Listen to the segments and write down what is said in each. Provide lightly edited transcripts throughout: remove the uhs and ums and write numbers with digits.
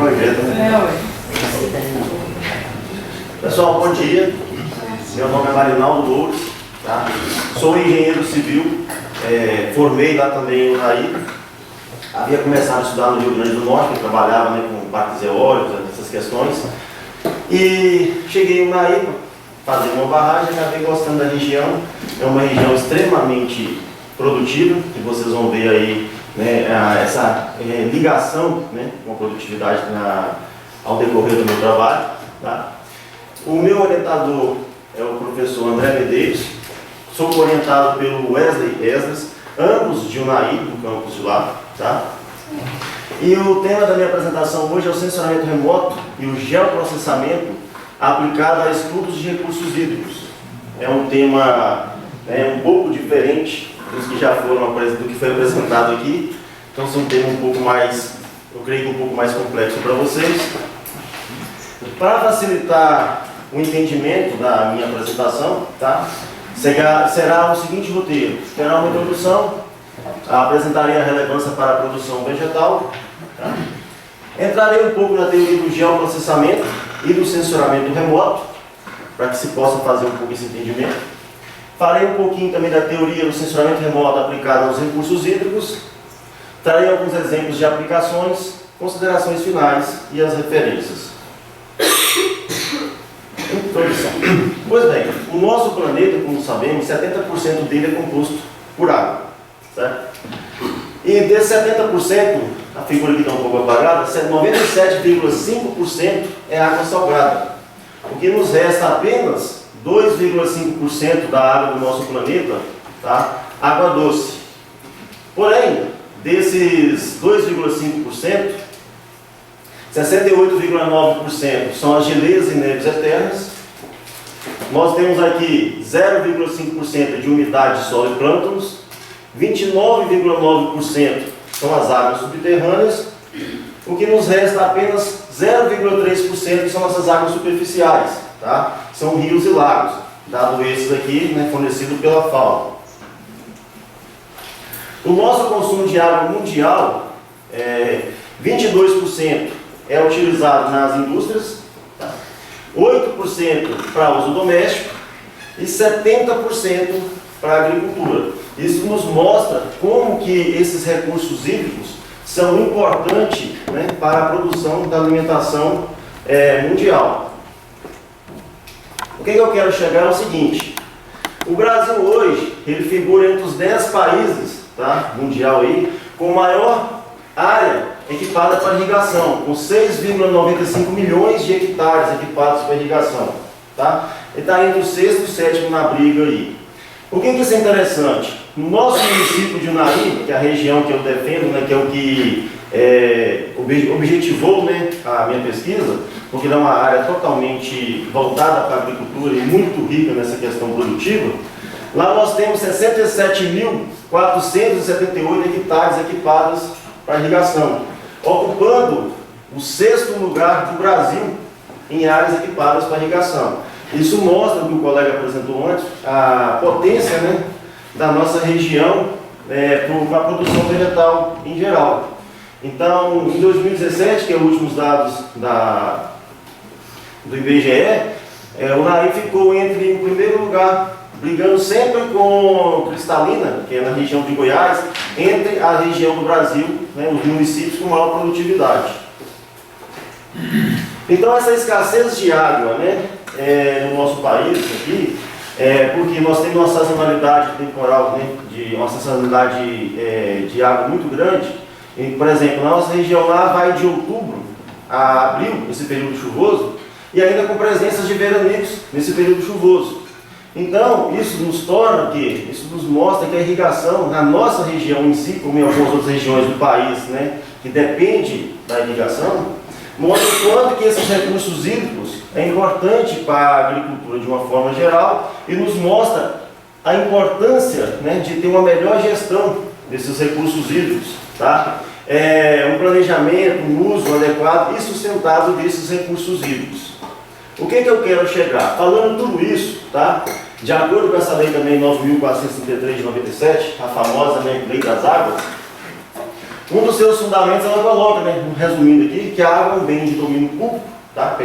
projeto, né? Pessoal, bom dia. Meu nome é Marinaldo Loures, tá? Sou engenheiro civil, formei lá também no UNAI. Havia começado a estudar no Rio Grande do Norte, eu trabalhava, né, com parques eólicos, essas questões. E cheguei no UNAI, fazer uma barragem, acabei gostando da região. É uma região extremamente produtiva, que vocês vão ver aí, né, essa ligação, né, com a produtividade ao decorrer do meu trabalho. Tá? O meu orientador é o professor André Medeiros, sou orientado pelo Wesley Esdras, ambos de UNAI, do campus de lá. Tá? E o tema da minha apresentação hoje é o sensoramento remoto e o geoprocessamento aplicado a estudos de recursos hídricos. É um tema um pouco diferente dos que já foram do que foi apresentado aqui, então é um tema um pouco mais, eu creio, um pouco mais complexo para vocês. Para facilitar o entendimento da minha apresentação, tá? Será o seguinte roteiro: terá uma introdução, apresentarei a relevância para a produção vegetal, tá? Entrarei um pouco na teoria do geoprocessamento e do sensoramento remoto, para que se possa fazer um pouco esse entendimento. Farei um pouquinho também da teoria do sensoramento remoto aplicado aos recursos hídricos. Trarei alguns exemplos de aplicações, considerações finais e as referências. Introdução. Pois bem, o nosso planeta, como sabemos, 70% dele é composto por água, certo? E desse 70%, a figura aqui está um pouco apagada, 97,5% é água salgada. O que nos resta apenas 2,5% da água do nosso planeta, tá? Água doce. Porém, desses 2,5%, 68,9% são as geleiras e neves eternas. Nós temos aqui 0,5% de umidade de solo e plânctons, 29,9% são as águas subterrâneas, o que nos resta apenas 0,3% são nossas águas superficiais, tá? São rios e lagos, dado esses aqui, né, fornecidos pela FAO. O nosso consumo de água mundial, 22% é utilizado nas indústrias, tá? 8% para uso doméstico e 70% para a agricultura. Isso nos mostra como que esses recursos hídricos são importantes, né, para a produção da alimentação mundial. O que eu quero chegar é o seguinte: o Brasil hoje ele figura entre os 10 países, tá, mundial aí, com maior área equipada para irrigação, com 6,95 milhões de hectares equipados para irrigação. Tá? Ele está entre o sexto e o sétimo na briga aí. Por que isso é interessante? No nosso município de UNAI, que é a região que eu defendo, né, que é o que objetivou, né, a minha pesquisa, porque é uma área totalmente voltada para a agricultura e muito rica nessa questão produtiva, lá nós temos 67.478 hectares equipados para irrigação, ocupando o 6º lugar do Brasil em áreas equipadas para irrigação. Isso mostra o que o colega apresentou antes, a potência, né, da nossa região para a produção vegetal em geral. Então, em 2017, que é os últimos dados do IBGE, o UNAI ficou em primeiro lugar, brigando sempre com Cristalina, que é na região de Goiás, entre a região do Brasil, né, os municípios com maior produtividade. Então, essa escassez de água, né, no nosso país aqui, porque nós temos uma sazonalidade temporal, né, uma sazonalidade de água muito grande. E, por exemplo, na nossa região lá vai de outubro a abril, esse período chuvoso, e ainda com presenças de veranicos nesse período chuvoso. Então, isso nos torna que, isso nos mostra que a irrigação na nossa região em si, como em algumas outras regiões do país, né, que depende da irrigação, mostra o quanto que esses recursos hídricos é importante para a agricultura de uma forma geral e nos mostra a importância, né, de ter uma melhor gestão desses recursos hídricos, tá? Um planejamento, um uso adequado e sustentável desses recursos hídricos. O que eu quero chegar? Falando tudo isso, tá? De acordo com essa lei também 9.433 de 97, a famosa, né, Lei das Águas, Um dos seus fundamentos ela coloca, né, resumindo aqui, que a água é um bem de domínio público, tá?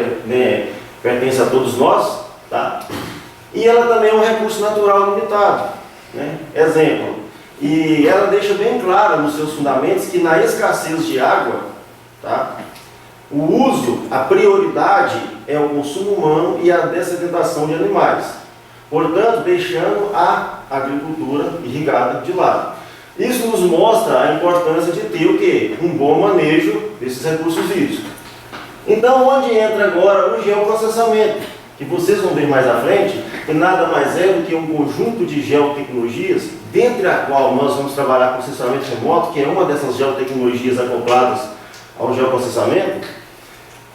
Pertence a todos nós, tá? E ela também é um recurso natural limitado, né? Exemplo, e ela deixa bem claro nos seus fundamentos que na escassez de água, tá? O uso, a prioridade é o consumo humano e a dessedentação de animais, portanto, deixando a agricultura irrigada de lado. Isso nos mostra a importância de ter o quê? Um bom manejo desses recursos hídricos. Então, onde entra agora o geoprocessamento, que vocês vão ver mais à frente, que nada mais é do que um conjunto de geotecnologias, dentre a qual nós vamos trabalhar com sensoramento remoto, que é uma dessas geotecnologias acopladas ao geoprocessamento,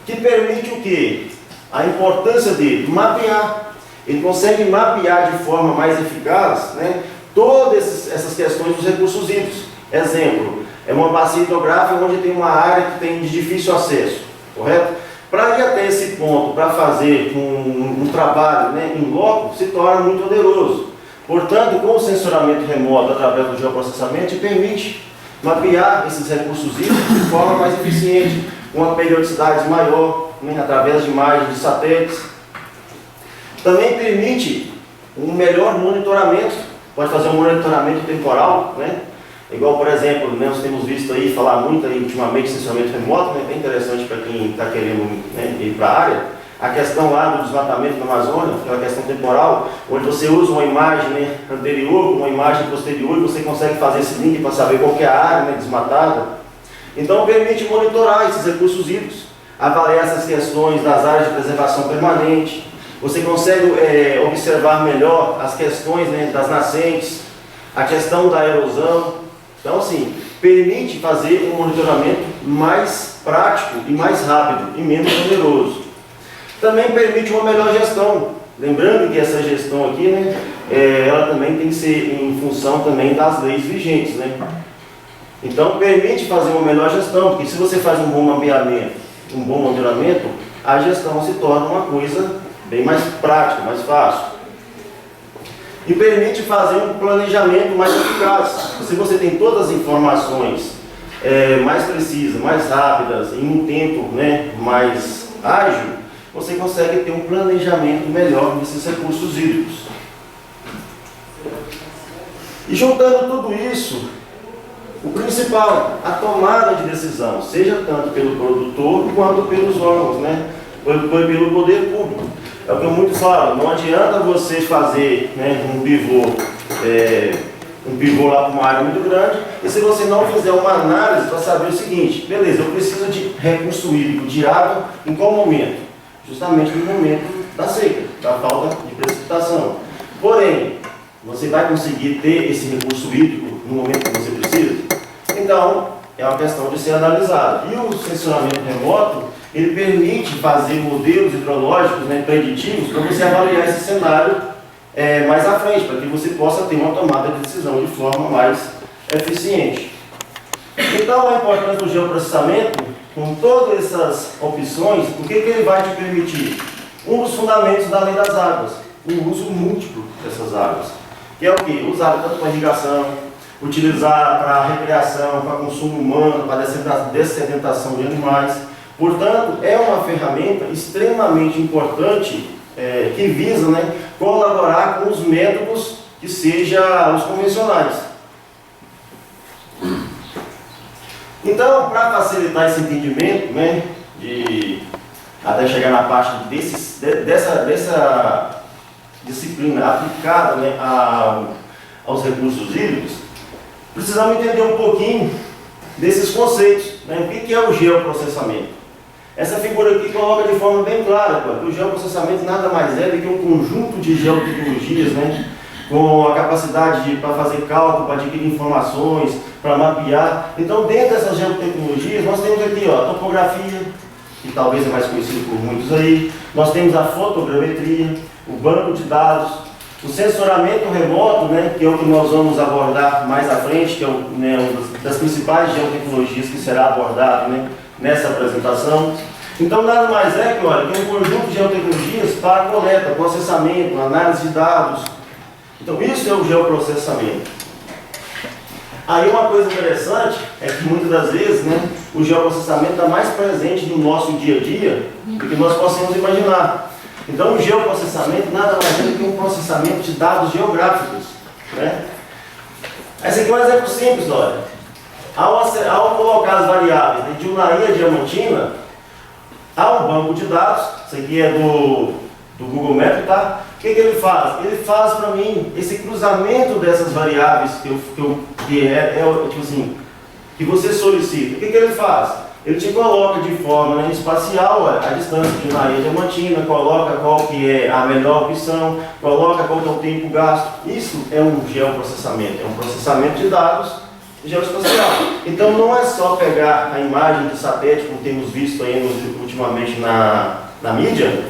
que permite o quê? A importância de mapear. Ele consegue mapear de forma mais eficaz, né, todas essas questões dos recursos hídricos. Exemplo, é uma bacia hidrográfica onde tem uma área que tem de difícil acesso, correto? Para ir até esse ponto, para fazer um trabalho, né, em loco, se torna muito oneroso. Portanto, com o sensoramento remoto através do geoprocessamento, te permite mapear esses recursos hídricos de forma mais eficiente, com uma periodicidade maior, né, através de imagens de satélites. Também permite um melhor monitoramento, pode fazer um monitoramento temporal, né? Igual, por exemplo, nós temos visto aí, falar muito aí ultimamente, sensoramento remoto, né? Bem interessante para quem está querendo, né, ir para a área. A questão lá do desmatamento na Amazônia, aquela questão temporal, onde você usa uma imagem, né, anterior com uma imagem posterior e você consegue fazer esse link para saber qual que é a área, né, desmatada. Então permite monitorar esses recursos hídricos, avaliar essas questões das áreas de preservação permanente. Você consegue observar melhor as questões, né, das nascentes, a questão da erosão. Então, assim, permite fazer um monitoramento mais prático e mais rápido e menos oneroso. Também permite uma melhor gestão. Lembrando que essa gestão aqui, né, ela também tem que ser em função também das leis vigentes, né? Então, permite fazer uma melhor gestão, porque se você faz um bom mapeamento, um bom monitoramento, a gestão se torna uma coisa bem mais prática, mais fácil. E permite fazer um planejamento mais eficaz. Se você tem todas as informações mais precisas, mais rápidas, em um tempo, né, mais ágil, você consegue ter um planejamento melhor desses recursos hídricos. E juntando tudo isso, o principal, a tomada de decisão, seja tanto pelo produtor quanto pelos órgãos, né, pelo poder público. É o que eu muito falo, não adianta você fazer, né, um pivô lá para uma área muito grande, e se você não fizer uma análise para saber o seguinte, beleza, eu preciso de recurso hídrico, de água, em qual momento? Justamente no momento da seca, da falta de precipitação. Porém, você vai conseguir ter esse recurso hídrico no momento que você precisa? Então, é uma questão de ser analisada. E o sensoramento remoto, ele permite fazer modelos hidrológicos, né, preditivos, para você avaliar esse cenário mais à frente, para que você possa ter uma tomada de decisão de forma mais eficiente. Então, a importância do geoprocessamento, com todas essas opções, o que ele vai te permitir? Um dos fundamentos da lei das águas, o uso múltiplo dessas águas, que é o quê? Usar tanto para irrigação, utilizar para recreação, para consumo humano, para dessedentação de animais. Portanto, é uma ferramenta extremamente importante que visa, né, colaborar com os métodos que sejam os convencionais. Então, para facilitar esse entendimento, né, até chegar na parte dessa disciplina aplicada, né, aos recursos hídricos, precisamos entender um pouquinho desses conceitos, né? O que é o geoprocessamento? Essa figura aqui coloca de forma bem clara, que o geoprocessamento nada mais é do que um conjunto de geotecnologias, né, com a capacidade para fazer cálculo, para adquirir informações, para mapear. Então, dentro dessas geotecnologias, nós temos aqui, ó, a topografia, que talvez é mais conhecido por muitos aí, nós temos a fotogrametria, o banco de dados, o sensoramento remoto, né, que é o que nós vamos abordar mais à frente, que é uma das principais geotecnologias que será abordado, né, nessa apresentação. Então, nada mais é que, olha, que um conjunto de geotecnologias para coleta, processamento, análise de dados. Então, isso é o geoprocessamento. Aí uma coisa interessante é que muitas das vezes, né, o geoprocessamento está mais presente no nosso dia a dia do que nós possamos imaginar. Então o geoprocessamento nada mais é do que um processamento de dados geográficos, né? Esse aqui é um exemplo simples, olha. Ao colocar as variáveis de Unaí a Diamantina, há um banco de dados, isso aqui é do Google Maps, tá? O que ele faz? Ele faz para mim esse cruzamento dessas variáveis tipo assim, que você solicita. O que ele faz? Ele te coloca de forma, né, espacial a distância de Unaí a Diamantina, coloca qual que é a melhor opção, coloca qual que é o tempo gasto. Isso é um geoprocessamento, é um processamento de dados geoespacial. Então não é só pegar a imagem de satélite, como temos visto aí ultimamente na mídia,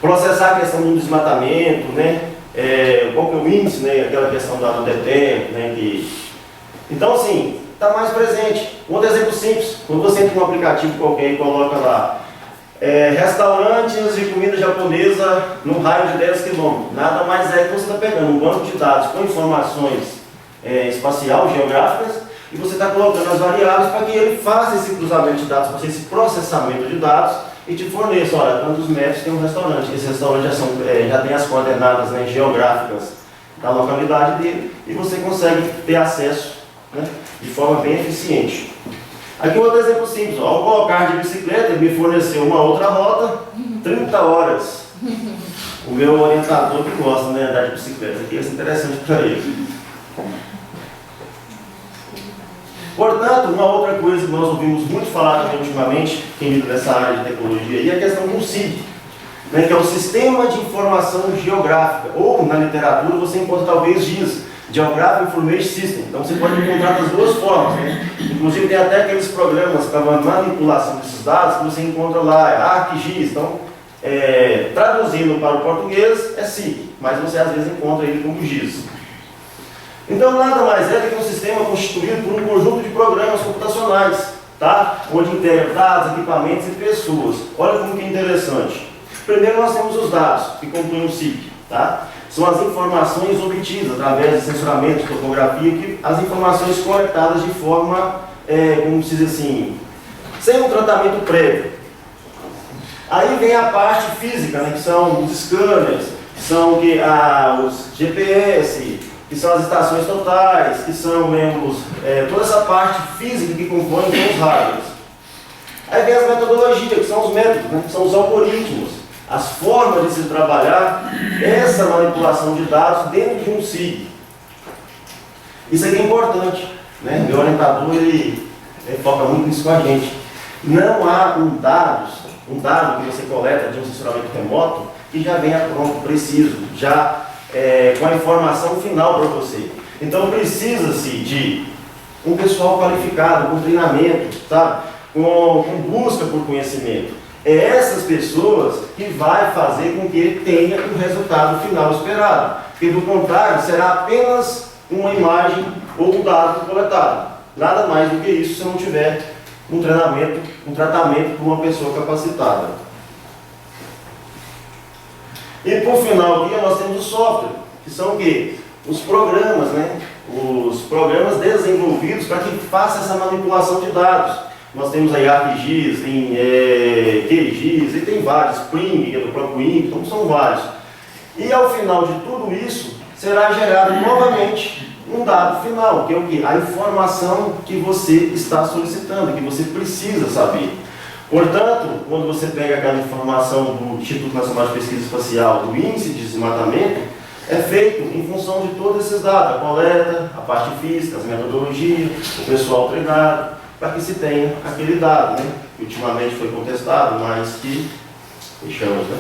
processar a questão do desmatamento, né? Qual que é o índice, né? Aquela questão do DETER, né? Então, assim, está mais presente. Um outro exemplo simples, quando você entra em um aplicativo qualquer e coloca lá restaurantes de comida japonesa no raio de 10 km, nada mais é que você está pegando um banco de dados com informações espacial, geográficas, e você está colocando as variáveis para que ele faça esse cruzamento de dados, faça esse processamento de dados e te forneça, olha, quantos metros tem um restaurante. Esse restaurante já tem as coordenadas, né, geográficas da localidade dele e você consegue ter acesso, né, de forma bem eficiente. Aqui um outro exemplo simples, ó, ao colocar de bicicleta, ele me forneceu uma outra rota, 30 horas. O meu orientador que gosta, né, de andar de bicicleta, aqui é interessante para ele. Portanto, uma outra coisa que nós ouvimos muito falar também ultimamente, quem lida nessa área de tecnologia, é a questão do SIG, né, que é o Sistema de Informação Geográfica, ou na literatura você encontra talvez GIS, Geographic Information System. Então você pode encontrar das duas formas, né? Inclusive tem até aqueles programas para manipulação desses dados que você encontra lá, ArcGIS. Então, traduzindo para o português é SIG, mas você às vezes encontra ele como GIS. Então nada mais é do que um sistema constituído por um conjunto de programas computacionais, tá? Onde integra dados, equipamentos e pessoas. Olha como que é interessante. Primeiro nós temos os dados, que compõem o SIG, tá? São as informações obtidas através de censuramento, topografia, as informações coletadas de forma, como se diz assim, sem um tratamento prévio. Aí vem a parte física, né, que são os scanners, que são os GPS, que são as estações totais, que são toda essa parte física que compõe os rádios. Aí vem as metodologias, que são os métodos, né, que são os algoritmos, as formas de se trabalhar essa manipulação de dados dentro de um SIG. Isso aqui é importante, né? Meu orientador ele foca muito nisso com a gente. Não há um dado que você coleta de um censuramento remoto que já venha pronto, preciso, já com a informação final para você. Então precisa-se de um pessoal qualificado, com treinamento, sabe? Com busca por conhecimento. É essas pessoas que vai fazer com que tenha o resultado final esperado. Porque do contrário, será apenas uma imagem ou um dado coletado. Nada mais do que isso se não tiver um treinamento, um tratamento por uma pessoa capacitada. E por final aqui nós temos o software, que são o quê? Os programas, né? Os programas desenvolvidos para que faça essa manipulação de dados. Nós temos aí ArcGIS, tem QGIS, e tem vários, Spring, que é do próprio INPE, então são vários. E ao final de tudo isso, será gerado novamente um dado final, que é o quê? A informação que você está solicitando, que você precisa saber. Portanto, quando você pega aquela informação do Instituto Nacional de Pesquisa Espacial, do Índice de Desmatamento, é feito em função de todos esses dados, a coleta, a parte física, as metodologias, o pessoal treinado, para que se tenha aquele dado, né? Que ultimamente foi contestado, mas que deixamos, né?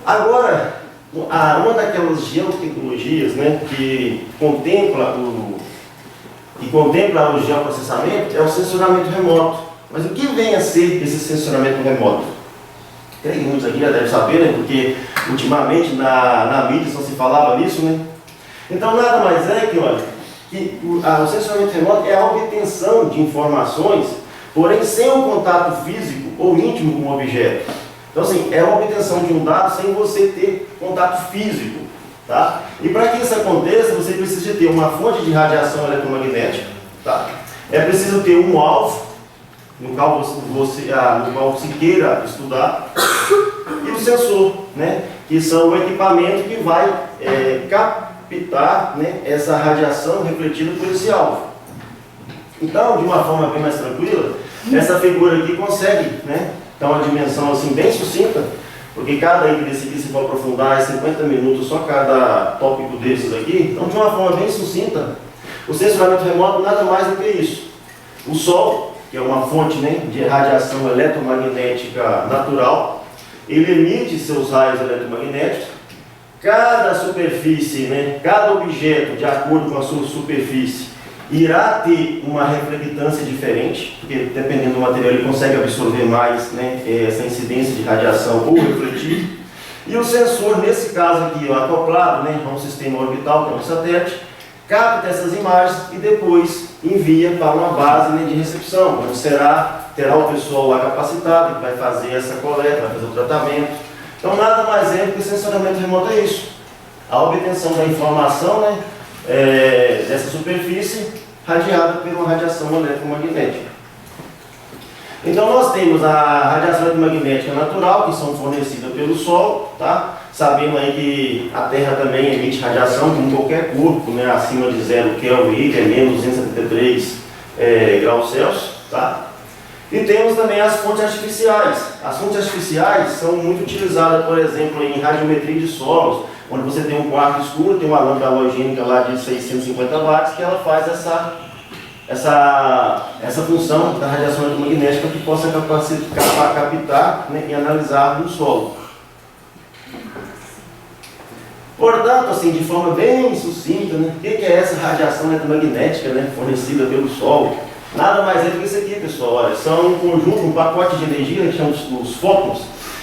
Agora, uma daquelas geotecnologias, né, que contempla o geoprocessamento é o censuramento remoto. Mas o que vem a ser esse censuramento remoto? Tem muitos aqui já devem saber, né, porque ultimamente na mídia só se falava nisso, né? Então nada mais é que, olha, o censuramento remoto é a obtenção de informações, porém sem um contato físico ou íntimo com o objeto. Então assim, é a obtenção de um dado sem você ter contato físico, Tá? E para que isso aconteça, você precisa ter uma fonte de radiação eletromagnética, tá? É preciso ter um alvo, no qual você queira estudar, e o sensor, né? Que são o equipamento que vai captar, né, essa radiação refletida por esse alvo. Então, de uma forma bem mais tranquila, essa figura aqui consegue, né, dar uma dimensão assim bem sucinta, porque cada item desse aqui, se for aprofundar, é 50 minutos só cada tópico desses aqui. Então, de uma forma bem sucinta, o sensoramento remoto nada mais do que isso. O Sol, que é uma fonte, né, de radiação eletromagnética natural, ele emite seus raios eletromagnéticos. Cada superfície, né, cada objeto, de acordo com a sua superfície, irá ter uma reflectância diferente, porque dependendo do material ele consegue absorver mais, né, essa incidência de radiação ou refletir. E o sensor, nesse caso aqui, ó, acoplado, né, a um sistema orbital, que é um satélite, capta essas imagens e depois envia para uma base, né, de recepção, onde terá o pessoal lá capacitado, que vai fazer essa coleta, vai fazer o tratamento. Então nada mais é do que o sensoramento remoto é isso. A obtenção da informação, né, dessa superfície radiada por uma radiação eletromagnética. Então nós temos a radiação eletromagnética natural, que são fornecidas pelo Sol, tá? Sabendo aí que a Terra também emite radiação, como qualquer corpo, né, acima de 0 Kelvin, que é menos 273 graus Celsius, tá? E temos também as fontes artificiais. As fontes artificiais são muito utilizadas, por exemplo, em radiometria de solos, onde você tem um quarto escuro, tem uma lâmpada halogênica lá de 650 watts, que ela faz essa função da radiação eletromagnética que possa captar, né, e analisar no solo. Portanto, assim, de forma bem sucinta, né, o que é essa radiação eletromagnética, né, fornecida pelo Sol? Nada mais é do que isso aqui, pessoal. Olha, são um conjunto, um pacote de energia, que chama os fótons,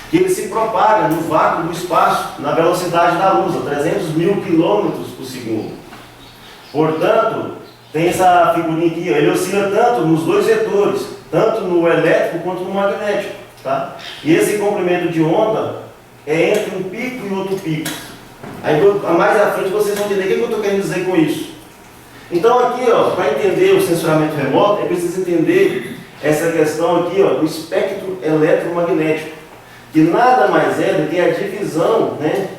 que ele se propaga no vácuo do espaço na velocidade da luz, a 300 mil quilômetros por segundo. Portanto, tem essa figurinha aqui, ele oscila tanto nos dois vetores, tanto no elétrico quanto no magnético, tá? E esse comprimento de onda é entre um pico e outro pico. Aí mais à frente vocês vão entender o que eu estou querendo dizer com isso. Então aqui, para entender o sensoramento remoto, é preciso entender essa questão aqui, do espectro eletromagnético, que nada mais é do que a divisão, né,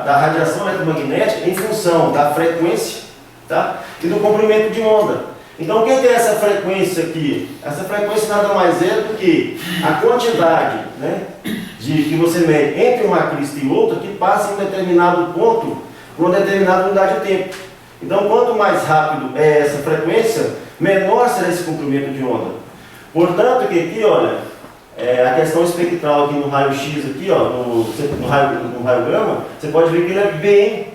da radiação eletromagnética em função da frequência, tá, e do comprimento de onda. Então o que é essa frequência aqui? Essa frequência nada mais é do que a quantidade, né, que você mede entre uma crista e outra que passa em um determinado ponto por uma determinada unidade de tempo. Então, quanto mais rápido é essa frequência, menor será esse comprimento de onda. Portanto, aqui, olha, a questão espectral aqui no raio-x, aqui, no raio gama, você pode ver que ele é bem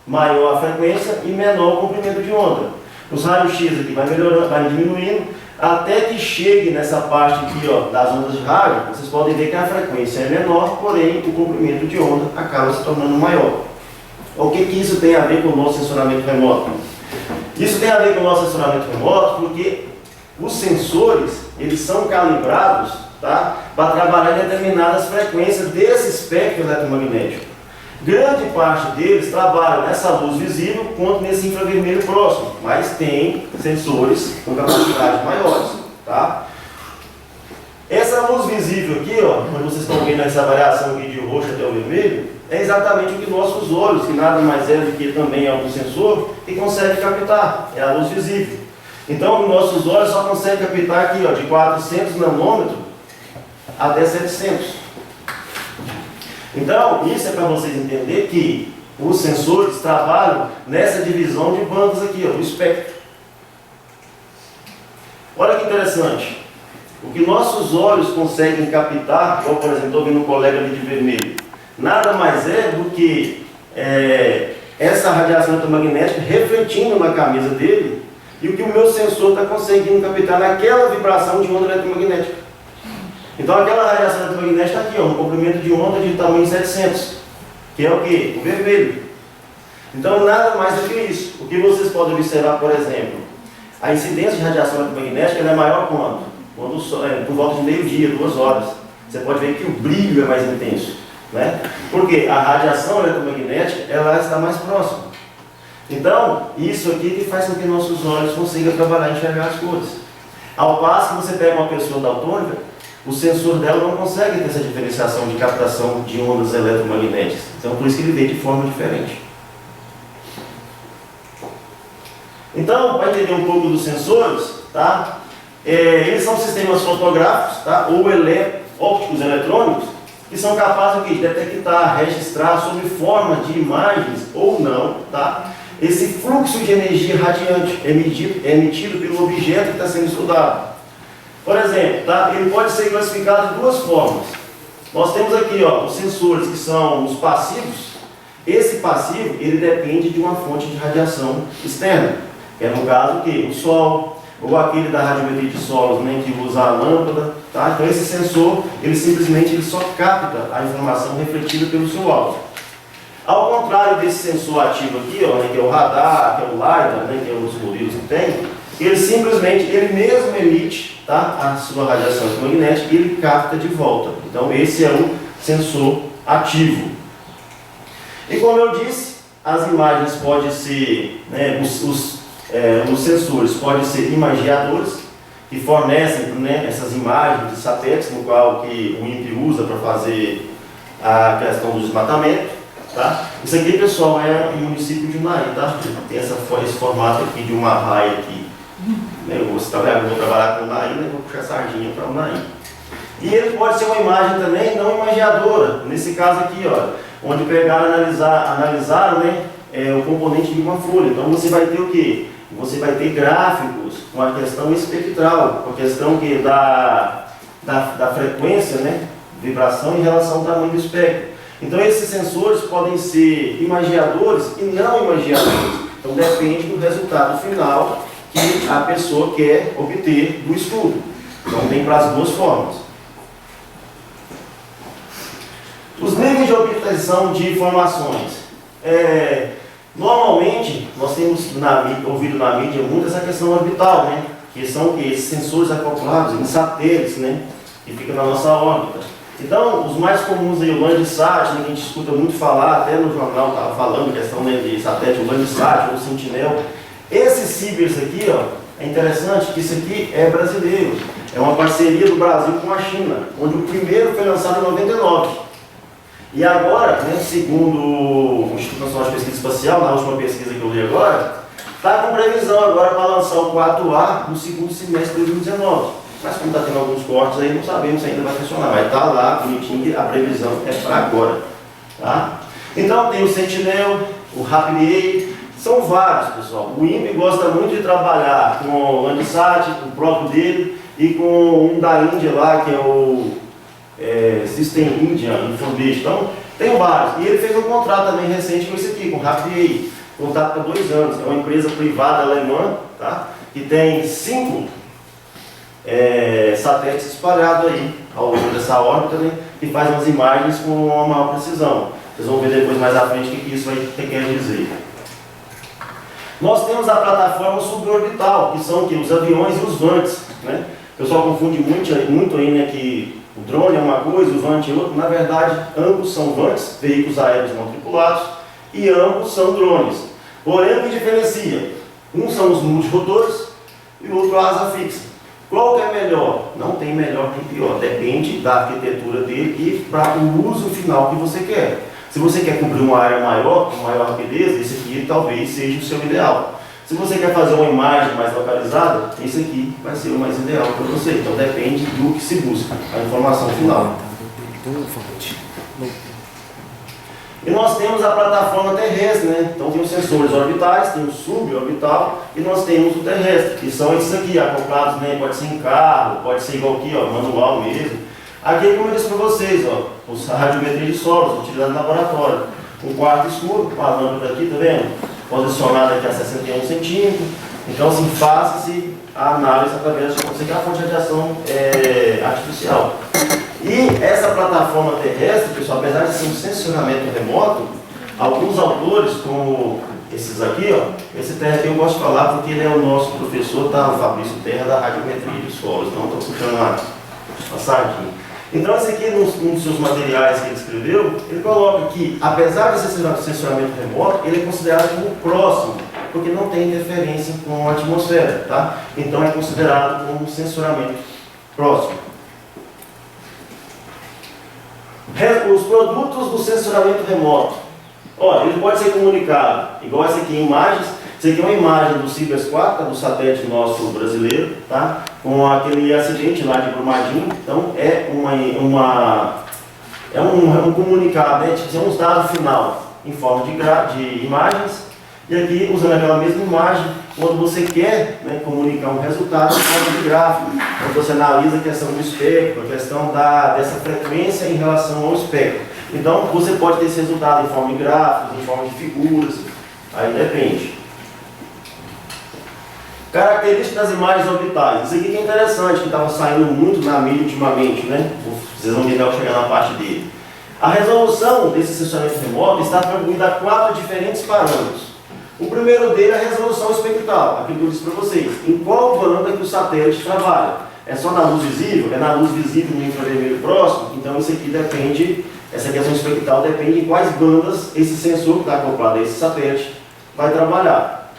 maior a frequência e menor o comprimento de onda. Os raios-x aqui vai melhorando, vai diminuindo, até que chegue nessa parte aqui, das ondas de rádio. Vocês podem ver que a frequência é menor, porém o comprimento de onda acaba se tornando maior. O que isso tem a ver com o nosso sensoramento remoto? Isso tem a ver com o nosso sensoramento remoto porque os sensores, eles são calibrados, tá, para trabalhar em determinadas frequências desse espectro eletromagnético. Grande parte deles trabalham nessa luz visível quanto nesse infravermelho próximo, mas tem sensores com capacidades maiores, tá? Essa luz visível aqui, quando vocês estão vendo essa variação aqui de roxo até o vermelho, é exatamente o que nossos olhos, que nada mais é do que também é um sensor, que consegue captar, é a luz visível. Então, nossos olhos só conseguem captar aqui, de 400 nanômetros até 700. Então, isso é para vocês entenderem que os sensores trabalham nessa divisão de bandas aqui, do espectro. Olha que interessante. O que nossos olhos conseguem captar, como por exemplo, estou vendo um colega ali de vermelho, nada mais é do que essa radiação eletromagnética refletindo na camisa dele e o que o meu sensor está conseguindo captar naquela vibração de onda eletromagnética. Então aquela radiação eletromagnética está aqui, no comprimento de onda de tamanho 700, que é o que? O vermelho. Então nada mais do que isso. O que vocês podem observar, por exemplo, a incidência de radiação eletromagnética é maior quando? Por volta de meio-dia, 2 horas. Você pode ver que o brilho é mais intenso. né? Porque a radiação eletromagnética ela está mais próxima. Então, isso aqui que faz com que nossos olhos consigam trabalhar e enxergar as cores. Ao passo que você pega uma pessoa daltônica, o sensor dela não consegue ter essa diferenciação de captação de ondas eletromagnéticas. Então, por isso que ele vê de forma diferente. Então, para entender um pouco dos sensores, tá? Eles são sistemas fotográficos, tá? Ou ópticos eletrônicos, que são capazes de detectar, registrar sob forma de imagens ou não, tá? Esse fluxo de energia radiante emitido pelo objeto que está sendo estudado. Por exemplo, tá? Ele pode ser classificado de duas formas. Nós temos aqui os sensores que são os passivos. Esse passivo ele depende de uma fonte de radiação externa, que é no caso o Sol, ou aquele da radiometria de solos, né, que usa a lâmpada. Tá? Então esse sensor ele simplesmente só capta a informação refletida pelo seu alvo. Ao contrário desse sensor ativo aqui, né, que é o radar, que é o LiDAR, né, que é os modelos que tem, ele simplesmente, ele mesmo emite, tá, a sua radiação eletromagnética e ele capta de volta. Então esse é o sensor ativo. E como eu disse, as imagens podem ser, né, os sensores podem ser imageadores, que fornecem, né, essas imagens de satélites, no qual que o INPE usa para fazer a questão do desmatamento. Tá? Isso aqui, pessoal, é o município de Unai, tá? Tem esse formato aqui de uma raia aqui. Eu vou trabalhar com Unai, né? Vou puxar a sardinha para Unai. E ele pode ser uma imagem também não imageadora. Nesse caso aqui, onde pegaram e analisaram, né, o componente de uma folha. Então você vai ter o quê? Você vai ter gráficos com a questão espectral, com a questão da frequência, né, vibração em relação ao tamanho do espectro. Então esses sensores podem ser imageadores e não imageadores. Então depende do resultado final que a pessoa quer obter do estudo. Então tem para as duas formas. Os níveis de obtenção de informações. Normalmente nós temos ouvido na mídia muito essa questão orbital, né? Que são esses sensores acoplados em satélites, né? Que ficam na nossa órbita. Então, os mais comuns aí, o Landsat, né, que a gente escuta muito falar, até no jornal estava falando, questão, né, de satélite, o Landsat, o Sentinel. Esses cibers aqui, é interessante que isso aqui é brasileiro. É uma parceria do Brasil com a China, onde o primeiro foi lançado em 99. E agora, né, segundo o Instituto Nacional de Pesquisa Espacial, na última pesquisa que eu li agora, está com previsão agora para lançar o 4A no segundo semestre de 2019. Mas como está tendo alguns cortes aí, não sabemos se ainda vai funcionar. Mas está lá, bonitinho, a previsão é para agora. Tá? Então tem o Sentinel, o Rapid, são vários, pessoal. O INPE gosta muito de trabalhar com o Landsat, o próprio dele, e com um da Índia lá, que é o System India Information. Então, tem vários. E ele fez um contrato também recente com esse aqui, com o Rapid, contrato para 2 anos. É uma empresa privada alemã, tá? Que tem 5 satélites espalhados aí ao longo dessa órbita, né, que faz umas imagens com uma maior precisão. Vocês vão ver depois mais à frente o que isso vai querer dizer. Nós temos a plataforma suborbital, que são os aviões e os vantes, né? O pessoal confunde muito aí, né, que o drone é uma coisa, o vante é outra. Na verdade, ambos são vantes, veículos aéreos não tripulados, e ambos são drones. Porém, o que diferencia? Um são os multirotores e o outro a asa fixa. Qual que é melhor? Não tem melhor nem pior, depende da arquitetura dele e para o uso final que você quer. Se você quer cobrir uma área maior, com maior rapidez, esse aqui talvez seja o seu ideal. Se você quer fazer uma imagem mais localizada, esse aqui vai ser o mais ideal para você. Então depende do que se busca, a informação final. E nós temos a plataforma terrestre, né? Então tem os sensores orbitais, tem o suborbital e nós temos o terrestre, que são esses aqui, acoplados, né? Pode ser em carro, pode ser igual aqui, manual mesmo. Aqui, como eu disse para vocês, os radiometria de solos, utilizados no laboratório. Um quarto escuro, com a lâmpada aqui, tá vendo? Posicionada aqui a 61 centímetros. Então, assim, faça-se a análise através de você que é a fonte de radiação artificial. E essa plataforma terrestre, pessoal, apesar de ser um sensoramento remoto, alguns autores, como esses aqui, esse Terra aqui eu gosto de falar porque ele é o nosso professor, tá? O Fabrício Terra, da radiometria de solos. Então, estou puxando uma sardinha. Então, esse aqui, num dos seus materiais que ele escreveu, ele coloca que, apesar de ser sensoramento remoto, ele é considerado como próximo, porque não tem interferência com a atmosfera, tá? Então, é considerado como sensoramento próximo. Os produtos do sensoramento remoto. Olha, ele pode ser comunicado, igual essa aqui em imagens. Essa aqui é uma imagem do Cibers 4, do satélite nosso brasileiro, tá? Com aquele acidente lá de Brumadinho. Então, é um comunicado, né? Tipo, um dado final em forma de imagens. E aqui, usando aquela mesma imagem, quando você quer, né, comunicar um resultado em forma de gráfico, quando você analisa a questão do espectro, a questão dessa frequência em relação ao espectro. Então, você pode ter esse resultado em forma de gráficos, em forma de figuras, aí depende. Características das imagens orbitais. Isso aqui que é interessante, que estava saindo muito na mídia ultimamente, né? Vocês vão ver ao chegar na parte dele. A resolução desse sensoramento remoto está atribuída a 4 diferentes parâmetros. O primeiro dele é a resolução espectral, aquilo que eu disse para vocês. Em qual banda que o satélite trabalha? É só na luz visível? É na luz visível no infravermelho próximo? Então isso aqui depende, essa questão espectral depende em quais bandas esse sensor que está acoplado a esse satélite vai trabalhar.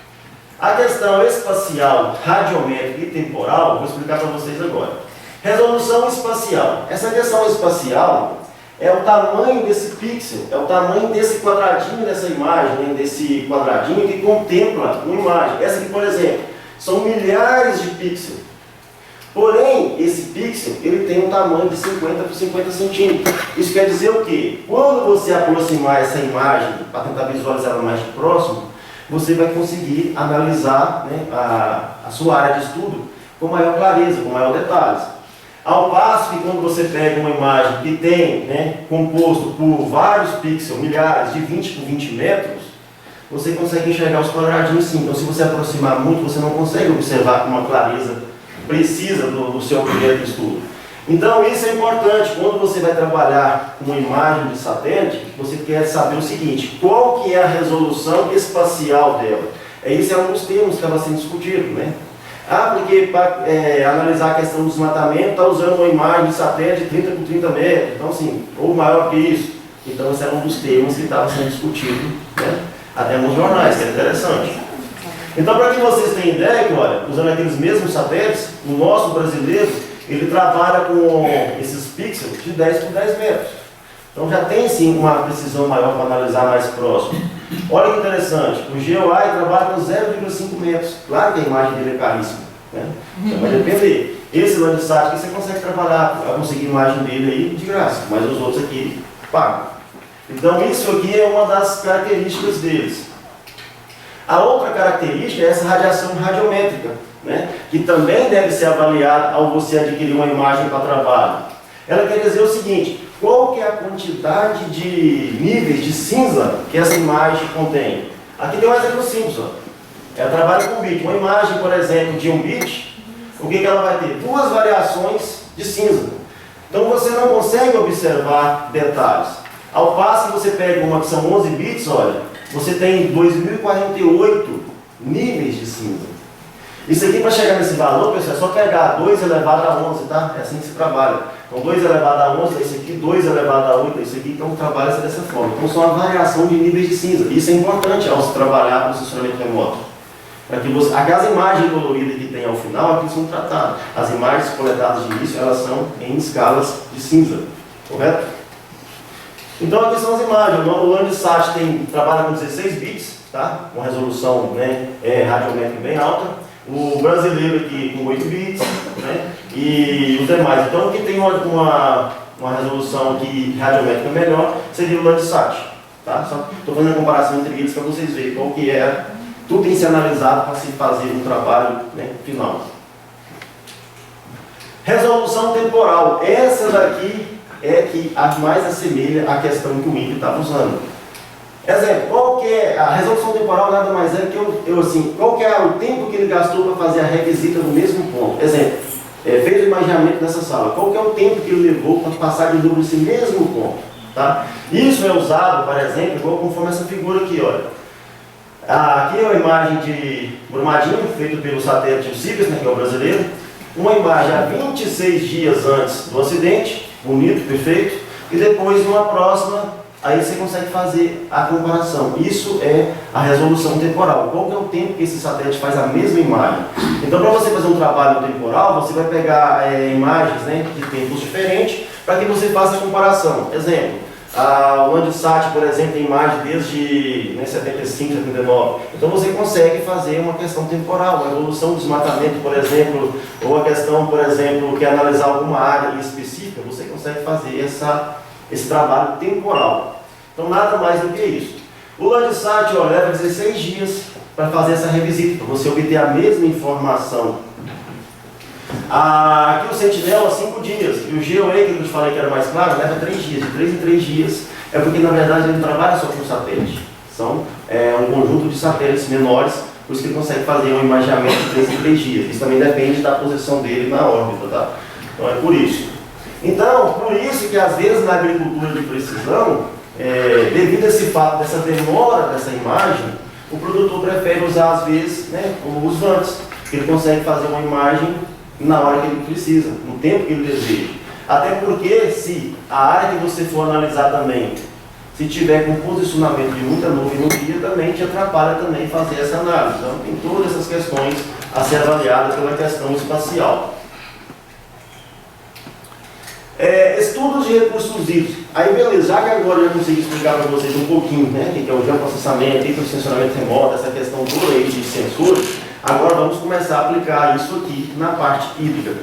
A questão espacial, radiométrica e temporal, vou explicar para vocês agora. Resolução espacial. Essa questão espacial é o tamanho desse pixel, é o tamanho desse quadradinho dessa imagem, né, desse quadradinho que contempla uma imagem. Essa aqui, por exemplo, são milhares de pixels. Porém, esse pixel ele tem um tamanho de 50 por 50 centímetros. Isso quer dizer o quê? Quando você aproximar essa imagem para tentar visualizar ela mais de próximo, você vai conseguir analisar, né, a sua área de estudo com maior clareza, com maior detalhes. Ao passo que quando você pega uma imagem que tem, né, composto por vários pixels, milhares, de 20 por 20 metros, você consegue enxergar os quadradinhos sim. Então, se você aproximar muito, você não consegue observar com uma clareza precisa do seu objeto de estudo. Então, isso é importante. Quando você vai trabalhar com uma imagem de satélite, você quer saber o seguinte: qual que é a resolução espacial dela? Esse é um dos termos que estava sendo discutido, né? Porque para analisar a questão do desmatamento, está usando uma imagem de satélite de 30 por 30 metros, então assim, ou maior que isso. Então esse era um dos termos que estava sendo discutido, né, até nos jornais, que é interessante. Então, para que vocês tenham ideia, que olha, usando aqueles mesmos satélites, o nosso brasileiro, ele trabalha com esses pixels de 10 por 10 metros. Então já tem sim uma precisão maior para analisar mais próximo. Olha que interessante, o GeoEye trabalha com 0,5 metros. Claro que a imagem dele é caríssima, né? Então vai depender. Esse Landsat aqui você consegue trabalhar, vai conseguir a imagem dele aí de graça, mas os outros aqui pagam. Então isso aqui é uma das características deles. A outra característica é essa radiação radiométrica, né, que também deve ser avaliada ao você adquirir uma imagem para trabalho. Ela quer dizer o seguinte: qual que é a quantidade de níveis de cinza que essa imagem contém? Aqui tem um exemplo simples. Ó. Ela trabalha com bit. Uma imagem, por exemplo, de 1 bit, o que ela vai ter? 2 variações de cinza. Então você não consegue observar detalhes. Ao passo que você pega uma que são 11 bits, olha, você tem 2048 níveis de cinza. Isso aqui, para chegar nesse valor, pessoal, é só pegar 2 elevado a 11, tá? É assim que se trabalha. Então 2 elevado a 11 é isso aqui, 2 elevado a 8 é isso aqui, então trabalha-se dessa forma. Então são uma variação de níveis de cinza. Isso é importante ao se trabalhar com sensoramento remoto. Para que você, aquelas imagens coloridas que tem ao final, aqui são tratadas. As imagens coletadas de início, elas são em escalas de cinza, correto? Então aqui são as imagens. O Landsat trabalha com 16 bits, tá? Com resolução, né, radiométrica bem alta. O brasileiro aqui com 8 bits, né? E os demais. Então, quem tem uma resolução aqui radiométrica melhor seria o Landsat. Tá? Só estou fazendo a comparação entre eles para vocês verem qual que é. Tudo tem que ser analisado para se fazer um trabalho, né, final. Resolução temporal. Essa daqui é que mais assemelha à questão que o INPE estava usando. Exemplo, qual que é a resolução temporal? Nada mais é que qual que é o tempo que ele gastou para fazer a revisita no mesmo ponto? Exemplo, fez o imaginamento nessa sala. Qual que é o tempo que ele levou para passar de novo esse mesmo ponto? Tá? Isso é usado, por exemplo, igual conforme essa figura aqui, olha. Aqui é uma imagem de Brumadinho, feita pelo satélite Cibers, né, que é o brasileiro. Uma imagem há 26 dias antes do acidente bonito, perfeito, e depois numa próxima, aí você consegue fazer a comparação. Isso é a resolução temporal. Qual que é o tempo que esse satélite faz a mesma imagem? Então, para você fazer um trabalho temporal, você vai pegar imagens, né, de tempos diferentes, para que você faça a comparação. Exemplo, o Landsat, por exemplo, tem imagem desde 75, 79. Então você consegue fazer uma questão temporal, a evolução do desmatamento, por exemplo, ou a questão, por exemplo, que é analisar alguma área específica, você consegue fazer esse trabalho temporal. Então nada mais do que isso. O Landsat leva 16 dias para fazer essa revisita, para você obter a mesma informação. Aqui o Sentinel 5 dias, e o GeoEye, que eu te falei que era mais claro, leva 3 dias, de 3 em 3 dias, é porque na verdade ele não trabalha só com satélite, são um conjunto de satélites menores, por isso que ele consegue fazer um imaginamento de 3 em 3 dias, isso também depende da posição dele na órbita, tá? Então é por isso. Então, por isso que às vezes na agricultura de precisão, devido a esse fato dessa demora dessa imagem, o produtor prefere usar às vezes, né, como uso antes, que ele consegue fazer uma imagem na hora que ele precisa, no tempo que ele deseja. Até porque se a área que você for analisar também, se tiver com posicionamento de muita nuvem no dia, também te atrapalha também fazer essa análise. Então tem todas essas questões a ser avaliadas pela questão espacial. Estudos de recursos hídricos. Aí beleza, já que agora eu já consegui explicar para vocês um pouquinho, né, o que é o geoprocessamento, o que é o sensoramento remoto, essa questão toda aí de sensores, agora vamos começar a aplicar isso aqui na parte hídrica.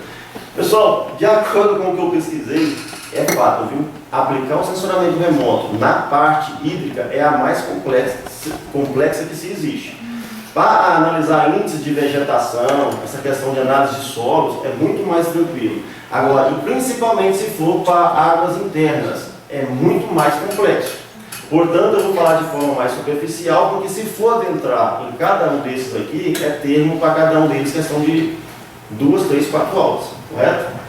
Pessoal, de acordo com o que eu pesquisei, é fato, viu? Aplicar o sensoramento remoto na parte hídrica é a mais complexa que se existe. Para analisar índices de vegetação, essa questão de análise de solos, é muito mais tranquilo. Agora, e principalmente se for para águas internas, é muito mais complexo. Portanto, eu vou falar de forma mais superficial, porque se for adentrar em cada um desses aqui, é termo para cada um deles questão de 2, 3, 4 aulas, correto?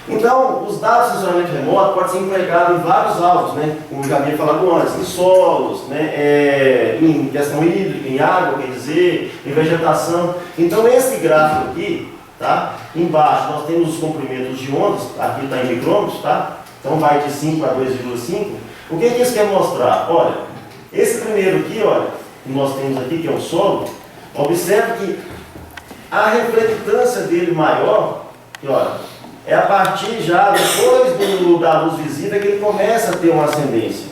Então, os dados de sensoramento remoto podem ser empregados em vários alvos, né? Como já havia falado antes, em solos, né? Em questão hídrica, em água, quer dizer, em vegetação. Então, esse gráfico aqui, tá? Embaixo nós temos os comprimentos de ondas, aqui está em micrômetros, tá? Então vai de 5 a 2,5. O que isso quer mostrar? Olha, esse primeiro aqui, olha, que nós temos aqui, que é o solo, observe que a reflectância dele maior, que olha, é a partir já, depois da luz visível, que ele começa a ter uma ascendência.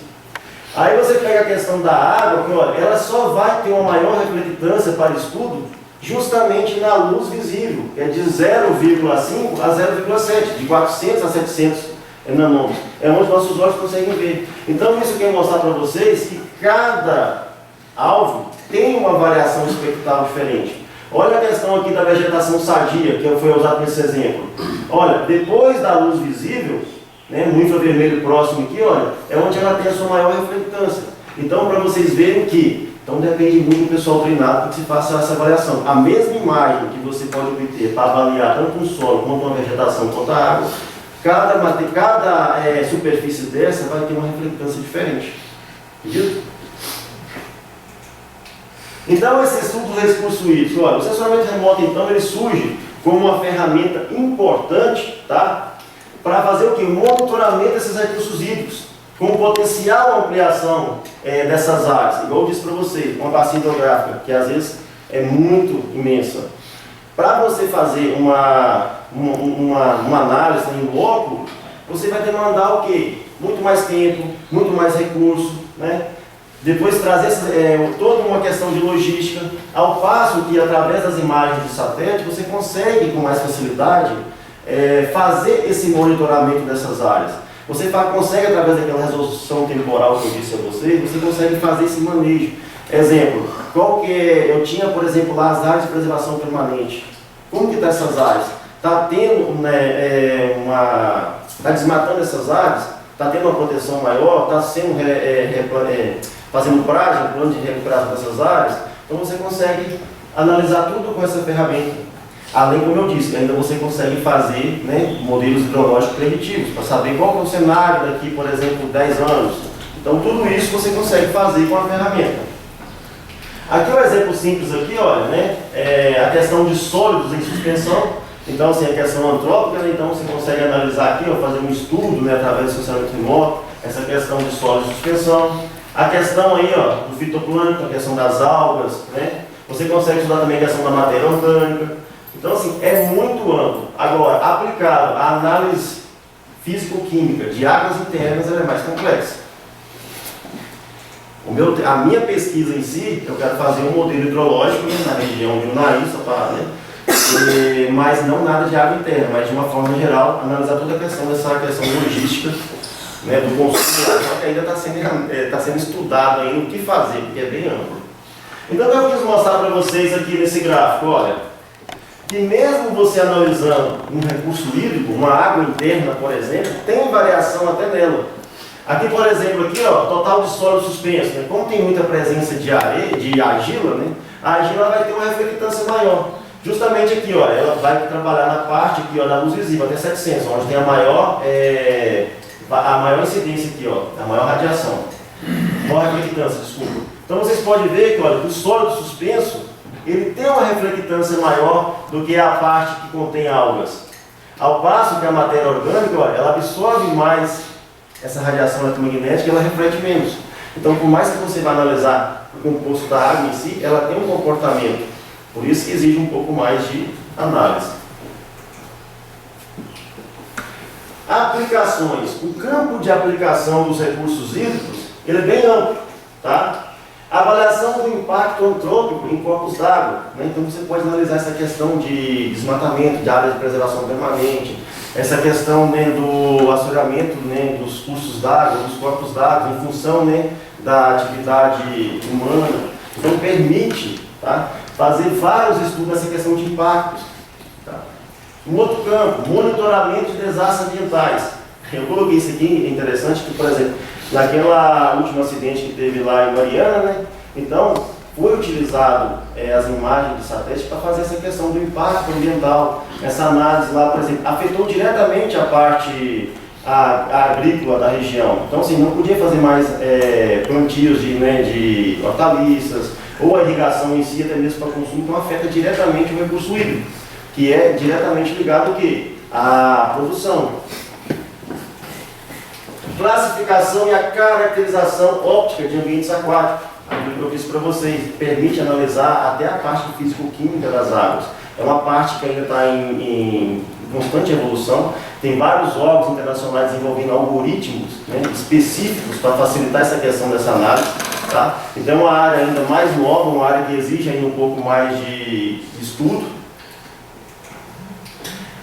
Aí você pega a questão da água, que olha, ela só vai ter uma maior reflectância para estudo justamente na luz visível, que é de 0,5 a 0,7, de 400 a 700 nanômetros. É onde nossos olhos conseguem ver. Então isso quer mostrar para vocês que cada alvo tem uma variação espectral diferente. Olha a questão aqui da vegetação sadia, que foi usado nesse exemplo. Olha, depois da luz visível, né, no infravermelho próximo aqui, olha, é onde ela tem a sua maior reflectância. Então, para vocês verem que, então depende muito do pessoal treinado para que se faça essa avaliação. A mesma imagem que você pode obter para avaliar tanto um solo, quanto uma vegetação, quanto a água, cada superfície dessa vai ter uma reflectância diferente. Entendido? Então, esse estudo do recurso hídrico, olha, o sensoramento remoto, então, ele surge como uma ferramenta importante, tá? Para fazer o quê? O monitoramento desses recursos hídricos, com potencial ampliação dessas áreas, igual eu disse para vocês, uma bacia hidrográfica, que às vezes é muito imensa. Para você fazer uma análise em loco, você vai demandar o quê? Muito mais tempo, muito mais recurso, né? Depois trazer toda uma questão de logística, ao passo que através das imagens de satélite você consegue com mais facilidade fazer esse monitoramento dessas áreas. Você consegue, através daquela resolução temporal que eu disse a você consegue fazer esse manejo. Exemplo, eu tinha, por exemplo, lá as áreas de preservação permanente. Como que está essas áreas? Está tendo, está desmatando essas áreas? Está tendo uma proteção maior? Está sendo fazendo plano de recuperação dessas áreas? Então você consegue analisar tudo com essa ferramenta. Além, como eu disse, ainda você consegue fazer, né, modelos hidrológicos preditivos, para saber qual é o cenário daqui, por exemplo, 10 anos. Então tudo isso você consegue fazer com a ferramenta. Aqui um exemplo simples aqui, olha, né, a questão de sólidos em suspensão. Então, assim, a questão antrópica, né? Então você consegue analisar aqui, ó, fazer um estudo, né, através do sensoramento remoto, essa questão de solo e suspensão. A questão aí, ó, do fitoplâncton, a questão das algas, né? Você consegue estudar também a questão da matéria orgânica. Então, assim, é muito amplo. Agora, aplicado à análise físico-química de águas internas, ela é mais complexa. A minha pesquisa em si, eu quero fazer um modelo hidrológico, né, na região de Unai, né? Mas não nada de água interna, mas de uma forma geral, analisar toda a questão dessa questão logística, né, do consumo, só que ainda está sendo estudado ainda o que fazer, porque é bem amplo. Então eu quis mostrar para vocês aqui nesse gráfico, olha, que mesmo você analisando um recurso hídrico, uma água interna, por exemplo, tem variação até nela. Aqui, por exemplo, aqui, ó, total de solo suspenso, né? Como tem muita presença de areia, de argila, né? A argila vai ter uma reflectância maior. Justamente aqui, ó, ela vai trabalhar na parte aqui, ó, da luz visível, até 700, onde tem a maior incidência aqui, ó, a maior radiação. Maior reflectância, desculpa. Então vocês podem ver que, olha, o sólido suspenso, ele tem uma reflectância maior do que a parte que contém algas. Ao passo que a matéria orgânica, olha, ela absorve mais essa radiação eletromagnética, ela reflete menos. Então, por mais que você vá analisar o composto da água em si, ela tem um comportamento. Por isso que exige um pouco mais de análise. Aplicações. O campo de aplicação dos recursos hídricos, ele é bem amplo, tá? Avaliação do impacto antrópico em corpos d'água, né? Então você pode analisar essa questão de desmatamento, de áreas de preservação permanente, essa questão, né, do assoreamento, né, dos cursos d'água, dos corpos d'água, em função, né, da atividade humana. Então permite, tá, fazer vários estudos nessa questão de impactos. Tá? Um outro campo, monitoramento de desastres ambientais. Eu coloquei isso aqui, é interessante, que, por exemplo, naquela último acidente que teve lá em Mariana, né? Então, foi utilizado as imagens de satélite para fazer essa questão do impacto ambiental. Essa análise lá, por exemplo, afetou diretamente a parte agrícola da região. Então, assim, não podia fazer mais plantios de hortaliças, ou a irrigação em si, até mesmo para consumo, então afeta diretamente o recurso hídrico, que é diretamente ligado ao quê? À produção. Classificação e a caracterização óptica de ambientes aquáticos. Aquilo que eu disse para vocês, permite analisar até a parte físico-química das águas. É uma parte que ainda está em constante evolução. Tem vários órgãos internacionais desenvolvendo algoritmos, né, específicos para facilitar essa questão dessa análise. Tá? Então é uma área ainda mais nova, uma área que exige ainda um pouco mais de estudo.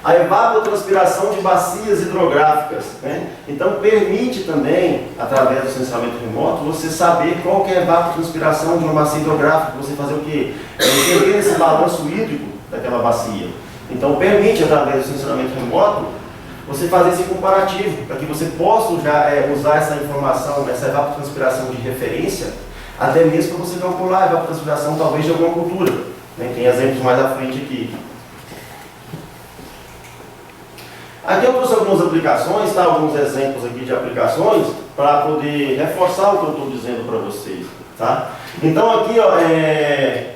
A evapotranspiração de bacias hidrográficas, né? Então permite também, através do sensoramento remoto, você saber qual que é a evapotranspiração de uma bacia hidrográfica, você fazer o quê? Entender esse balanço hídrico daquela bacia. Então permite, através do sensoramento remoto, você fazer esse comparativo, para que você possa já usar essa informação, essa evapotranspiração de referência, até mesmo para você calcular a evapotranspiração talvez de alguma cultura, né? Tem exemplos mais à frente aqui. Aqui eu trouxe algumas aplicações, tá? Alguns exemplos aqui de aplicações, para poder reforçar o que eu estou dizendo para vocês. Tá? Então aqui, ó,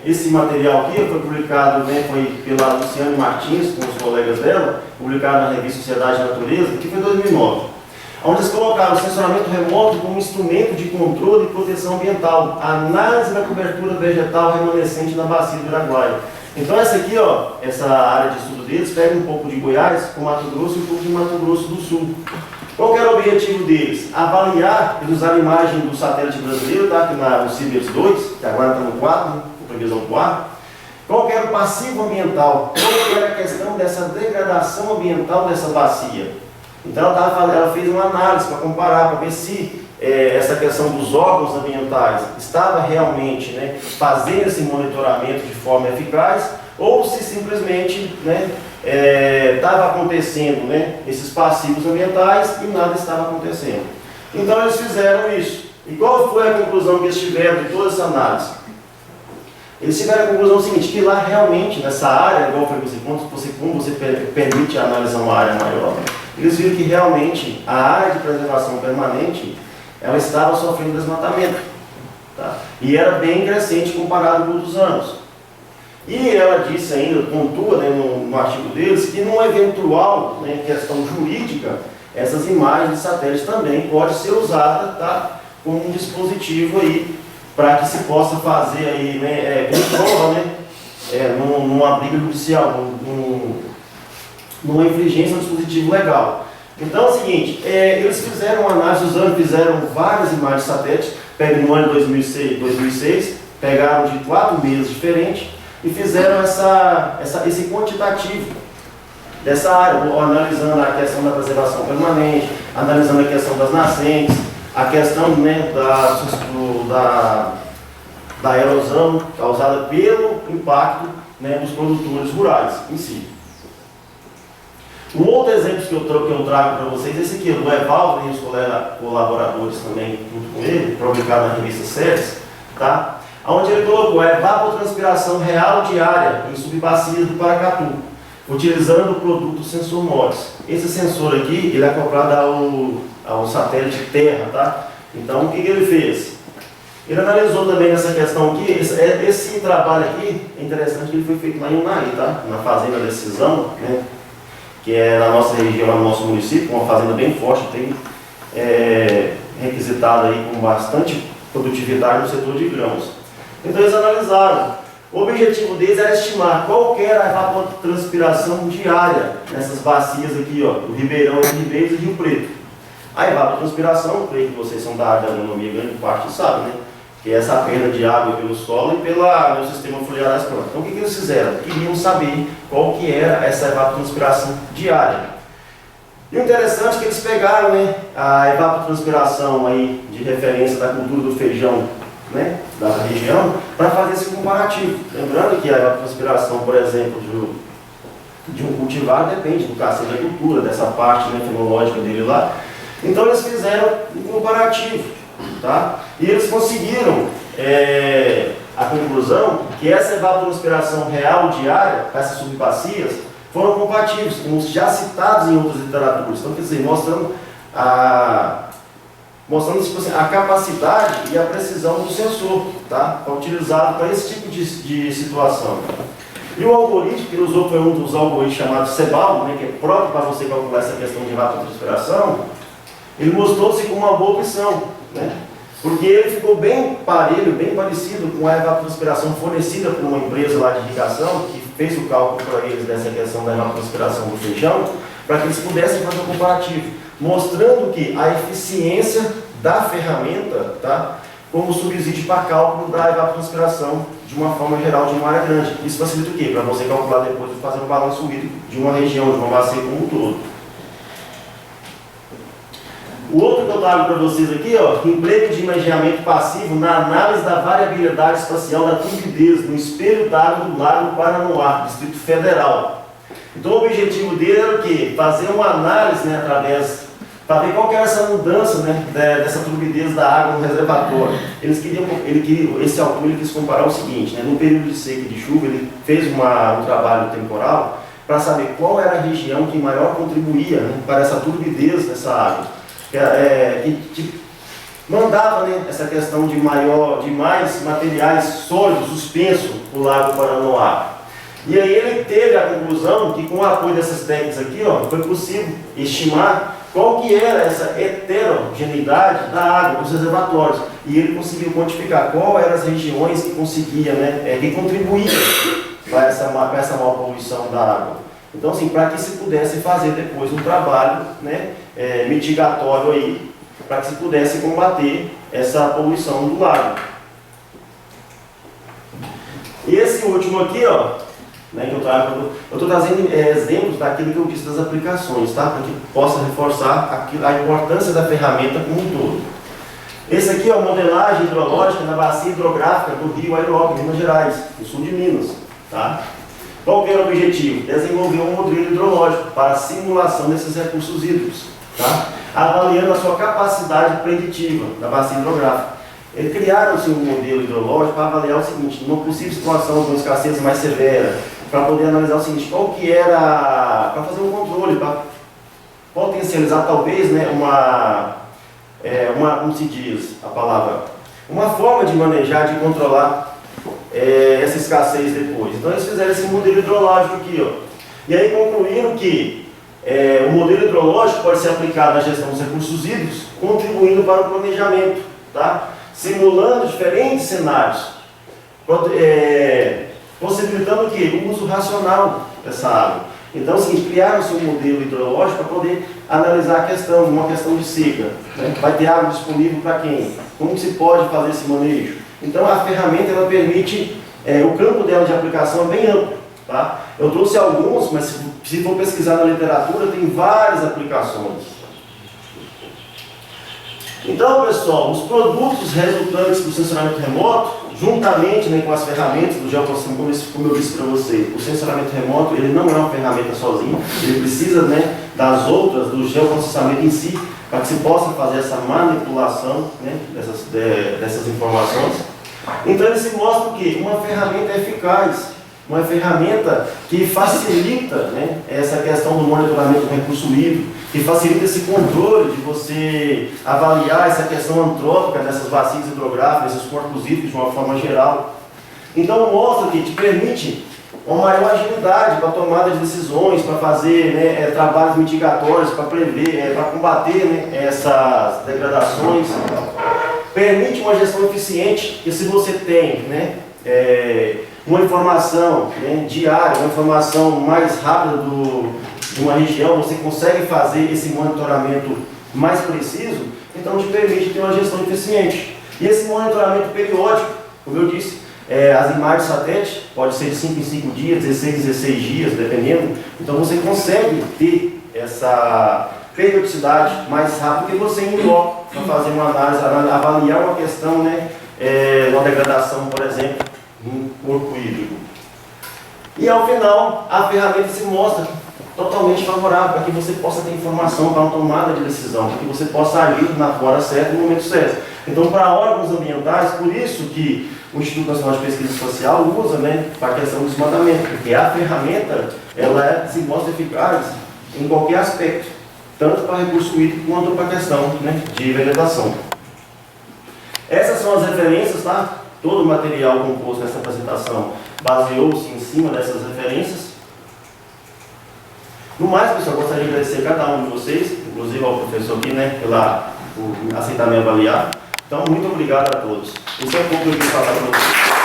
esse material aqui foi publicado, né, foi pela Luciane Martins, com os colegas dela, publicado na revista Sociedade e Natureza, que foi em 2009. Onde eles colocaram o sensoramento remoto como instrumento de controle e proteção ambiental, análise da cobertura vegetal remanescente na bacia do Araguaia. Então essa aqui, ó, essa área de estudo deles, pega um pouco de Goiás com Mato Grosso e um pouco de Mato Grosso do Sul. Qual que era o objetivo deles? Avaliar e usar a imagem do satélite brasileiro, tá? Aqui no CIBERS 2, que agora está no 4, né? Previsão 4. Qual que era o passivo ambiental? Qual que era a questão dessa degradação ambiental dessa bacia? Então ela fez uma análise para comparar, para ver se essa questão dos órgãos ambientais estava realmente, né, fazendo esse monitoramento de forma eficaz, ou se simplesmente, né, estava acontecendo, né, esses passivos ambientais e nada estava acontecendo. Então eles fizeram isso. E qual foi a conclusão que eles tiveram de toda essa análise? Eles tiveram a conclusão seguinte, que lá realmente, nessa área, igual foi como você permite analisar uma área maior, eles viram que realmente a área de preservação permanente, ela estava sofrendo desmatamento. Tá? E era bem crescente comparado com outros anos. E ela disse ainda, pontua, né, no artigo deles, que numa eventual, né, questão jurídica, essas imagens de satélite também podem ser usadas, tá, como um dispositivo aí, para que se possa fazer aí, né, prova, né, numa briga judicial, numa infringência do dispositivo legal. Então é o seguinte, eles fizeram uma análise usando, fizeram várias imagens de satélite, pegam no ano de 2006, pegaram de 4 meses diferentes e fizeram esse quantitativo dessa área, analisando a questão da preservação permanente, analisando a questão das nascentes, a questão, né, da erosão causada pelo impacto, né, dos produtores rurais em si. Um outro exemplo que eu trago para vocês é esse aqui, do Evaldo e os colaboradores também, junto com ele, publicado na revista Séries, tá? Onde ele colocou a evapotranspiração real diária em subbacias do Paracatu, utilizando o produto Sensor MODIS. Esse sensor aqui, ele é acoplado ao satélite Terra, tá? Então, o que ele fez? Ele analisou também essa questão aqui, esse trabalho aqui, é interessante que ele foi feito lá em Unai, tá? Na Fazenda Decisão, né? Que é na nossa região, no nosso município, uma fazenda bem forte, tem requisitada aí com bastante produtividade no setor de grãos. Então eles analisaram. O objetivo deles era estimar qual que era a evapotranspiração diária nessas bacias aqui, ó, do Ribeirão, entre Ribeiros e Rio Preto. A evapotranspiração, creio que vocês são da área da agronomia, grande parte sabem, né? Que é essa perda de água pelo solo e pelo sistema foliar das plantas. Então o que eles fizeram? Queriam saber qual que era essa evapotranspiração diária. E o interessante é que eles pegaram, né, a evapotranspiração aí de referência da cultura do feijão, né, da região, para fazer esse comparativo. Lembrando que a evapotranspiração, por exemplo, de um cultivar depende do cacete da cultura, dessa parte, né, fenológica dele lá. Então eles fizeram um comparativo, tá? E eles conseguiram a conclusão que essa evapotranspiração real diária, essas subbacias, foram compatíveis com os já citados em outras literaturas. Então, quer dizer, mostrando tipo assim, a capacidade e a precisão do sensor, tá? Utilizado para esse tipo de situação. E o algoritmo que ele usou foi um dos algoritmos chamados Sebal, né, que é próprio para você calcular essa questão de evapotranspiração. Ele mostrou-se como uma boa opção, né? Porque ele ficou bem parelho, bem parecido com a evapotranspiração fornecida por uma empresa lá de irrigação, que fez o cálculo para eles dessa questão da evapotranspiração do feijão, para que eles pudessem fazer um comparativo, mostrando que a eficiência da ferramenta, tá, como subsídio para cálculo da evapotranspiração de uma forma geral de uma área grande. Isso facilita o quê? Para você calcular depois e fazer um balanço hídrico de uma região, de uma bacia como um todo. O outro que eu trago para vocês aqui, ó, emprego de imaginamento passivo na análise da variabilidade espacial da turbidez no espelho d'água do Lago Paranoá, Distrito Federal. Então o objetivo dele era o quê? Fazer uma análise, né, para ver qual que era essa mudança, né, dessa turbidez da água no reservatório. Esse autor ele quis comparar o seguinte, né, no período de seca e de chuva, ele fez um trabalho temporal para saber qual era a região que maior contribuía, né, para essa turbidez dessa água. Que mandava, né, essa questão de mais materiais sólidos suspensos no Lago Paranoá. E aí ele teve a conclusão que com o apoio dessas técnicas aqui, ó, foi possível estimar qual que era essa heterogeneidade da água nos reservatórios. E ele conseguiu quantificar qual eram as regiões que conseguia, né, que contribuía para essa maior poluição da água. Então, assim, para que se pudesse fazer depois um trabalho, né, mitigatório aí, para que se pudesse combater essa poluição do lago. E esse último aqui, ó, né, que eu estou trazendo exemplos daquilo que eu disse das aplicações, tá? Para que possa reforçar a importância da ferramenta como um todo. Esse aqui é a modelagem hidrológica na bacia hidrográfica do Rio Aerópolis, Minas Gerais, no sul de Minas, tá? Qual que era o objetivo? Desenvolver um modelo hidrológico para a simulação desses recursos hídricos, tá? Avaliando a sua capacidade preditiva da bacia hidrográfica. Criaram-se um modelo hidrológico para avaliar o seguinte, numa possível situação de uma escassez mais severa, para poder analisar o seguinte, qual que era, para fazer um controle, para potencializar talvez, né, como se diz a palavra, uma forma de manejar, de controlar essa escassez depois. Então eles fizeram esse modelo hidrológico aqui, ó. E aí concluíram que o modelo hidrológico pode ser aplicado na gestão dos recursos hídricos, contribuindo para o planejamento, tá? Simulando diferentes cenários, possibilitando o quê? O uso racional dessa água. Então, assim, criaram-se um modelo hidrológico para poder analisar a questão, uma questão de seca. Né? Vai ter água disponível para quem? Como se pode fazer esse manejo? Então, a ferramenta ela permite, o campo dela de aplicação é bem amplo. Tá? Eu trouxe alguns, mas se for pesquisar na literatura, tem várias aplicações. Então, pessoal, os produtos resultantes do sensoramento remoto, juntamente, né, com as ferramentas do geoprocessamento, como eu disse para vocês, o sensoramento remoto ele não é uma ferramenta sozinho, ele precisa, né, das outras, do geoprocessamento em si, para que se possa fazer essa manipulação, né, dessas informações. Então, ele se mostra o quê? Uma ferramenta eficaz, uma ferramenta que facilita, né, essa questão do monitoramento do recurso hídrico, que facilita esse controle de você avaliar essa questão antrópica dessas bacias hidrográficas, desses corpos hídricos de uma forma geral. Então mostra que te permite uma maior agilidade para tomada de decisões, para fazer, né, trabalhos mitigatórios, para prever, para combater, né, essas degradações. Permite uma gestão eficiente, que se você tem, né, uma informação, né, diária, uma informação mais rápida de uma região, você consegue fazer esse monitoramento mais preciso, então te permite ter uma gestão eficiente. E esse monitoramento periódico, como eu disse, as imagens de satélite, pode ser de 5 em 5 dias, 16 em 16 dias, dependendo, então você consegue ter essa periodicidade mais rápida que você em loco para fazer uma análise, avaliar uma questão, né, uma degradação, por exemplo, no corpo hídrico. E ao final, a ferramenta se mostra totalmente favorável para que você possa ter informação para uma tomada de decisão, para que você possa agir na hora certa, no momento certo. Então, para órgãos ambientais, por isso que o Instituto Nacional de Pesquisa Espacial usa, né, para a questão do desmatamento, porque a ferramenta ela se mostra eficaz em qualquer aspecto, tanto para recurso hídrico quanto para a questão, né, de vegetação. Essas são as referências, tá? Todo o material composto nessa apresentação baseou-se em cima dessas referências. No mais, pessoal, gostaria de agradecer a cada um de vocês, inclusive ao professor aqui, né, por aceitar me avaliar. Então, muito obrigado a todos. Esse é um pouco do que eu queria falar para vocês.